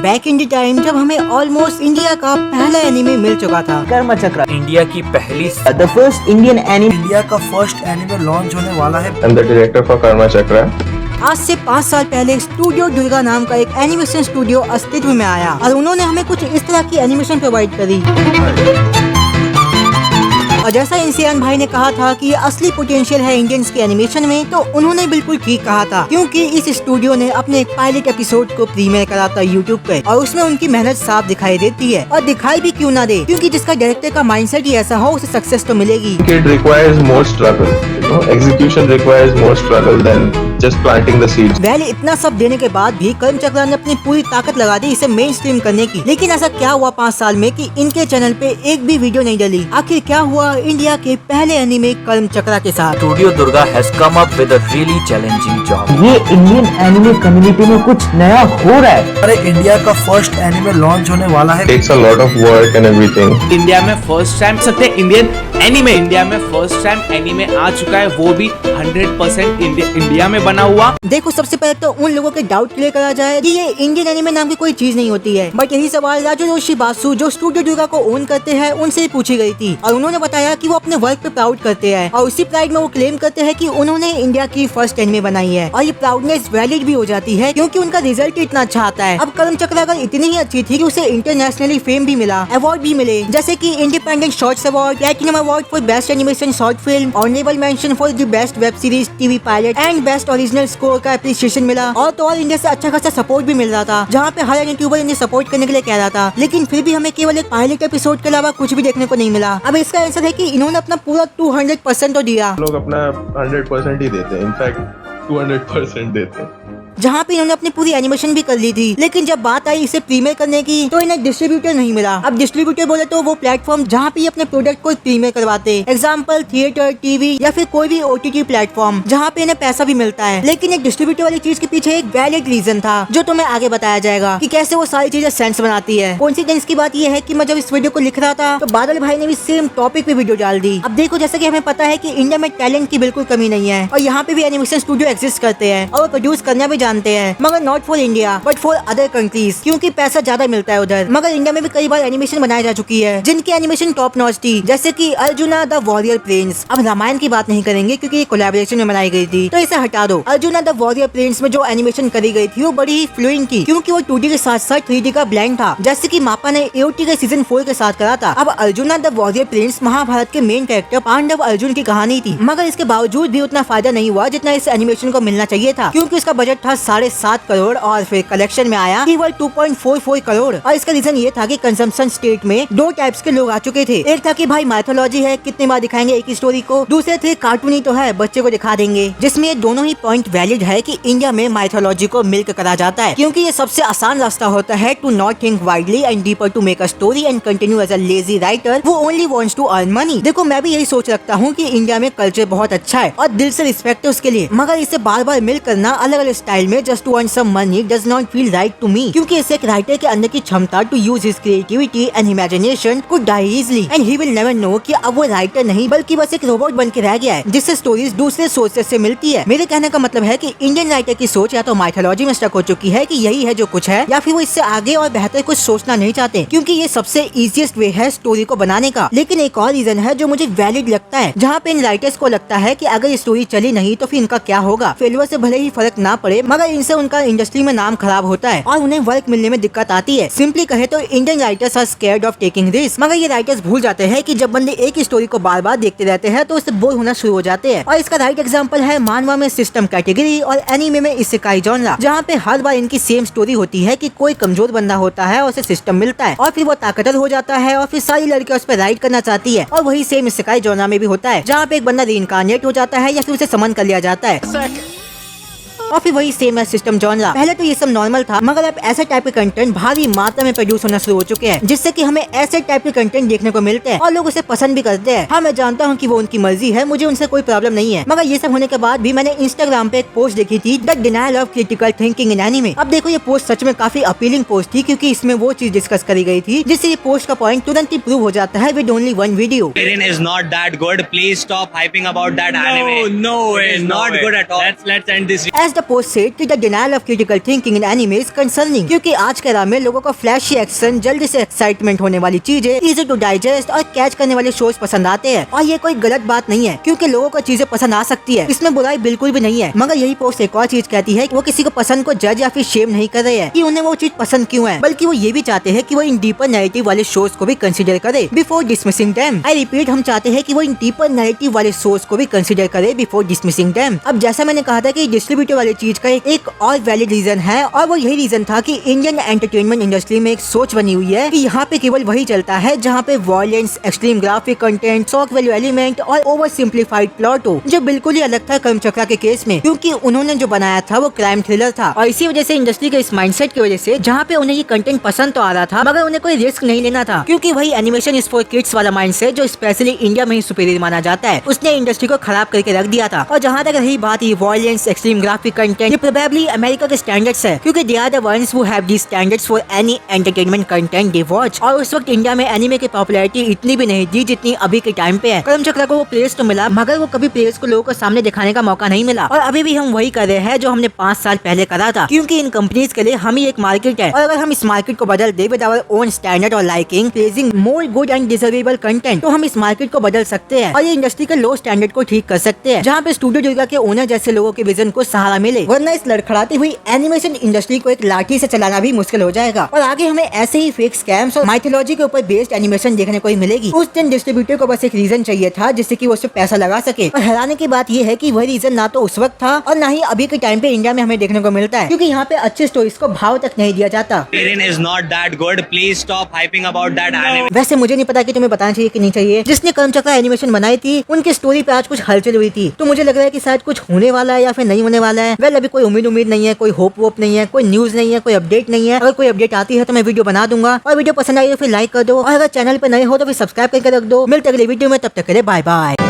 Back in the time जब हमें almost India का पहला एनिमे मिल चुका था, कर्मा चक्रा, इंडिया की पहली the first Indian anime, India का फर्स्ट एनिमे लॉन्च होने वाला है। I'm the director for Karma Chakra. आज से 5 साल पहले स्टूडियो दुर्गा नाम का एक एनिमेशन स्टूडियो अस्तित्व में आया और उन्होंने हमें कुछ इस तरह की एनिमेशन प्रोवाइड करी। और जैसा इंसियान भाई ने कहा था कि ये असली पोटेंशियल है इंडियंस के एनिमेशन में, तो उन्होंने बिल्कुल ठीक कहा था, क्योंकि इस स्टूडियो ने अपने एक पायलट एपिसोड को प्रीमियर करा था यूट्यूब पे और उसमें उनकी मेहनत साफ दिखाई देती है। और दिखाई भी क्यों ना दे, क्योंकि जिसका डायरेक्टर का माइंडसेट ही ऐसा हो उसे सक्सेस तो मिलेगी। It requires more struggle. Execution requires more struggle than just planting the seeds. Well इतना सब देने के बाद भी कर्म चक्रा ने अपनी पूरी ताकत लगा दी इसे मेन स्ट्रीम करने की। लेकिन ऐसा क्या हुआ 5 साल में कि इनके चैनल पे एक भी वीडियो नहीं डली? आखिर क्या हुआ इंडिया के पहले एनिमे कर्म चक्रा के साथ? Studio Durga has come up with a really challenging job. ये इंडियन एनिमे कम्युनिटी में कुछ नया हो रहा है। अरे इंडिया का फर्स्ट एनिमे लॉन्च होने वाला है। Takes a lot of work and everything. India में फर्स्ट टाइम इंडिया में फर्स्ट टाइम एनीमे आ चुका है, वो भी 100% इंडिया में बना हुआ। देखो सबसे पहले तो उन लोगों के डाउट क्लियर करा जाए कि ये इंडियन एनिमे नाम की कोई चीज नहीं होती है। बट यही सवाल राजोरोशी बासु जो स्टूडियो दुर्गा को ओन करते हैं उनसे पूछी गई थी और उन्होंने बताया कि वो अपने वर्क पे प्राउड करते हैं और उसी प्राइड में वो क्लेम करते हैं कि उन्होंने इंडिया की फर्स्ट एनिमे बनाई है। और ये प्राउडनेस वैलिड भी हो जाती है क्योंकि उनका रिजल्ट इतना अच्छा आता है। अब कर्म चक्र अगर इतनी ही अच्छी थी कि उसे इंटरनेशनली फेम भी मिला, अवार्ड भी मिले, जैसे कि independent shorts award, platinum award for best animation short film, honourable mention for the best web series TV pilot and best original score का एप्रिसिएशन मिला। और तो और इंडिया से अच्छा खासा सपोर्ट भी मिल रहा था, जहाँ पे हर यूट्यूबर इन्हें सपोर्ट करने के लिए कह रहा था। लेकिन फिर भी हमें केवल एक पायलट एपिसोड के अलावा कुछ भी देखने को नहीं मिला। अब इसका आंसर है कि इन्होंने अपना पूरा 200% तो दिया। लोग अपना 100% ही देते हैं, इनफैक्ट 200% देते हैं। जहाँ पे इन्होंने अपनी पूरी एनिमेशन भी कर ली थी। लेकिन जब बात आई इसे प्रीमियर करने की तो इन्हें डिस्ट्रीब्यूटर नहीं मिला। अब डिस्ट्रीब्यूटर बोले तो वो प्लेटफॉर्म जहाँ पे ये अपने प्रोडक्ट को प्रीमियर करवाते, एग्जाम्पल थिएटर, टीवी या फिर कोई भी OTT प्लेटफॉर्म जहाँ पे इन्हें पैसा भी मिलता है। लेकिन एक डिस्ट्रीब्यूटर वाली चीज के पीछे एक वैलिड रीजन था जो तुम्हें आगे बताया जाएगा कि कैसे वो सारी चीजें सेंस बनाती है। कोइंसिडेंस की बात ये है कि मैं जब इस वीडियो को लिख रहा था तो बादल भाई ने भी सेम टॉपिक पे वीडियो डाल दी। अब देखो जैसा कि हमें पता है कि इंडिया में टैलेंट की बिल्कुल कमी नहीं है और यहाँ पे भी एनिमेशन स्टूडियो एग्जिस्ट करते हैं और वो प्रोड्यूस करना भी जानते हैं, मगर not for India but for other countries, क्योंकि पैसा ज्यादा मिलता है उधर। मगर इंडिया में भी कई बार एनिमेशन बनाई जा चुकी है जिनकी एनिमेशन टॉप नॉच थी, जैसे कि अर्जुना द वॉरियर प्रिंस। अब रामायण की बात नहीं करेंगे क्योंकि ये कोलैबोरेशन में बनाई गई थी, तो इसे हटा दो। अर्जुना द वॉरियर प्रिंस में जो एनिमेशन करी गई थी वो बड़ी ही फ्लुएंट थी, क्योंकि वो 2D के साथ साथ 3D का ब्लेंड था, जैसे कि मापा ने AOT के सीजन 4 के साथ करा था। अब Arjuna the warrior prince Mahabharata के मेन कैरेक्टर पांडव अर्जुन की कहानी थी, मगर इसके बावजूद भी उतना फायदा नहीं हुआ जितना इस एनिमेशन को मिलना चाहिए था, क्योंकि इसका बजट था 7.5 करोड़ और फिर कलेक्शन में आया केवल 2.44 करोड़। और इसका रीजन ये था कि कंजम्पशन स्टेट में 2 टाइप्स के लोग आ चुके थे। एक था कि भाई माइथोलॉजी है, कितनी बार दिखाएंगे एक ही स्टोरी को। दूसरे थे कार्टूनी तो है, बच्चे को दिखा देंगे, जिसमें ये दोनों ही पॉइंट वैलिड है कि इंडिया में माइथोलॉजी को मिल्क करा जाता है, क्योंकि ये सबसे आसान रास्ता होता है to not think widely and deeper to make a story and continue as a lazy writer वो only wants to earn money. देखो मैं भी यही सोच रखता हूँ कि इंडिया में कल्चर बहुत अच्छा है और दिल से रिस्पेक्ट है उसके लिए, मगर इसे बार बार मिल करना अलग अलग स्टाइल में just to earn some money does not feel right to me, क्योंकि इसे एक राइटर के अंदर की क्षमता to use his creativity and imagination could die easily and he will never know कि अब वो राइटर नहीं बल्कि बस एक रोबोट बन के रह गया है जिससे स्टोरीज दूसरे सोर्सेस से मिलती है। मेरे कहने का मतलब है कि इंडियन राइटर की सोच या तो माइथोलॉजी में स्टक हो चुकी है कि यही है जो कुछ है, या फिर वो इससे आगे और बेहतर कुछ सोचना नहीं चाहते, क्योंकि ये सबसे इजीएस्ट वे है स्टोरी को बनाने का। लेकिन एक और रीजन है जो मुझे वैलिड लगता है, जहाँ पे इन राइटर्स को लगता है कि अगर ये स्टोरी चली नहीं तो फिर इनका क्या होगा। फेलियर से भले ही फर्क ना पड़े, मगर इनसे उनका इंडस्ट्री में नाम खराब होता है और उन्हें वर्क मिलने में दिक्कत आती है। सिंपली कहे तो Indian writers are scared of taking risk, मगर ये राइटर्स भूल जाते हैं कि जब बंदे एक ही स्टोरी को बार बार देखते रहते हैं तो उससे बोर होना शुरू हो जाते हैं। और इसका राइट एग्जांपल है मानवा में सिस्टम कैटेगरी और एनीमे में इसेकाई जॉनरा, जहाँ पे हर बार इनकी सेम स्टोरी होती है कि कोई कमजोर बंदा होता है और उसे सिस्टम मिलता है और फिर वो ताकतवर हो जाता है और फिर सारी लड़कियां उस पर राइड करना चाहती है। और वही सेम इसेकाई जॉनरा में भी होता है, जहाँ पे एक बंदा रीइंकार्नेट हो जाता है या फिर उसे समन कर लिया जाता है। और फिर वही सेम है सिस्टम जॉनरा। पहले तो ये सब नॉर्मल था, मगर अब ऐसे टाइप के कंटेंट भारी मात्रा में प्रोड्यूस होना शुरू हो चुके हैं, जिससे कि हमें ऐसे टाइप के कंटेंट देखने को मिलते हैं और लोग उसे पसंद भी करते हैं। हाँ मैं जानता हूँ कि वो उनकी मर्जी है, मुझे उनसे कोई प्रॉब्लम नहीं है, मगर ये सब होने के बाद भी मैंने इंस्टाग्राम पे एक पोस्ट देखी थी, the denial of critical thinking in anime. अब देखो ये पोस्ट सच में काफी अपीलिंग पोस्ट थी, क्योंकि इसमें वो चीज डिस्कस करी गई थी जिससे ये पोस्ट का पॉइंट तुरंत ही प्रूव हो जाता है with only one video. Eren is not that good. Please stop hyping about that anime. No, It is not good at all. Let's end this. As the post said कि the denial of critical thinking in anime is concerning, क्योंकि आज के राह में लोगों को flashy action, जल्दी से एक्साइटमेंट होने वाली चीजें, इजी टू डाइजेस्ट और कैच करने वाले शोज पसंद आते हैं। और ये कोई गलत बात नहीं है, क्योंकि लोगों को चीजें पसंद आ सकती है, इसमें बुराई बिल्कुल भी नहीं है। मगर यही पोस्ट एक और चीज कहती है कि वो किसी को पसंद को जज या फिर शेम नहीं कर रहे हैं कि उन्हें वो चीज पसंद क्यों है, बल्कि वो ये भी चाहते हैं कि वो इन डीपर नैरेटिव वाले शोज को भी कंसीडर करे before dismissing them. I repeat, हम चाहते हैं कि वो इन डीपर नैरेटिव वाले शोज को भी कंसीडर करे बिफोर डिसमिसिंग देम। अब जैसा मैंने कहा था कि डिस्ट्रीब्यूटर वाली चीज का एक और वैलिड रीजन है, और वो यही रीजन था कि इंडियन एंटरटेनमेंट इंडस्ट्री में एक सोच बनी हुई है कि यहाँ पे केवल वही चलता है जहाँ पे violence, extreme graphic content, shock value element और ओवर सिंप्लीफाइड प्लॉट हो, जो बिल्कुल ही अलग था कर्मचक्रा के केस में, क्योंकि उन्होंने जो बनाया था वो क्राइम थ्रिलर था। और इसी वजह से इंडस्ट्री के इस माइंडसेट की वजह से जहाँ पे उन्हें ये कंटेंट पसंद तो आ रहा था, मगर उन्हें कोई रिस्क नहीं लेना था, क्योंकि वही एनिमेशन इज फॉर किड्स वाला माइंडसेट जो स्पेशली इंडिया में ही सुपीरियर माना जाता है, उसने इंडस्ट्री को खराब करके रख दिया था। और जहाँ तक रही बात ये वॉयलेंस, एक्सट्रीम ग्राफिक कंटेंट, ये प्रोबेबली अमेरिका के स्टैंडर्ड्स है, क्योंकि they are the ones who have these standards for any entertainment content they watch. और उस वक्त इंडिया में एनिमे की पॉपुलैरिटी इतनी भी नहीं थी जितनी अभी के टाइम पे है। कर्मचक्रा को वो प्लेस तो मिला, मगर वो कभी प्लेस को लोगों को सामने दिखाने का मौका नहीं मिला। और अभी भी हम वही कर रहे हैं जो हमने 5 साल पहले करा था, क्योंकि इन कंपनीज के लिए हम ही एक मार्केट है, और अगर हम इस मार्केट को बदल दे विद आवर ओन स्टैंडर्ड और liking, pledging more good and deservable content, तो हम इस मार्केट को बदल सकते हैं और ये इंडस्ट्री के लो स्टैंडर्ड को ठीक कर सकते हैं, जहाँ पे स्टूडियो दुर्गा के ओनर जैसे लोगों के विजन को सहारा मिले। वरना इस लड़खड़ाती हुई एनिमेशन इंडस्ट्री को एक लाठी से चलाना भी मुश्किल हो जाएगा, और आगे हमें ऐसे ही फेक स्कैम्स और माइथोलॉजी के ऊपर बेस्ड एनिमेशन देखने को ही मिलेगी। उस दिन डिस्ट्रीब्यूटर को बस एक रीजन चाहिए था जिससे कि वो उस पे पैसा लगा सके, और हैरानी की बात ये है कि वह रीजन ना तो उस वक्त था और ना ही अभी के टाइम पे इंडिया में हमें देखने को मिलता है, क्योंकि यहाँ पे अच्छे स्टोरीज को भाव तक नहीं दिया जाता। is not that good. Please stop hyping about that anime. वैसे मुझे नहीं पता कि तुम्हें बताना चाहिए कि नहीं चाहिए, जिसने कर्मचक्रा एनिमेशन बनाई थी उनकी स्टोरी पे आज कुछ हलचल हुई थी, तो मुझे लग रहा है कि शायद कुछ होने वाला है या फिर नहीं होने वाला है। वेल, अभी कोई उम्मीद नहीं है, कोई होप वोप नहीं है, कोई न्यूज नहीं है, कोई अपडेट नहीं है। अगर कोई अपडेट आती है तो मैं वीडियो बना दूंगा, और वीडियो पसंद आई तो फिर लाइक कर दो, और अगर चैनल पे नए हो तो फिर सब्सक्राइब करके रख दो। मिलते अगले वीडियो में, तब तक के लिए बाय बाय।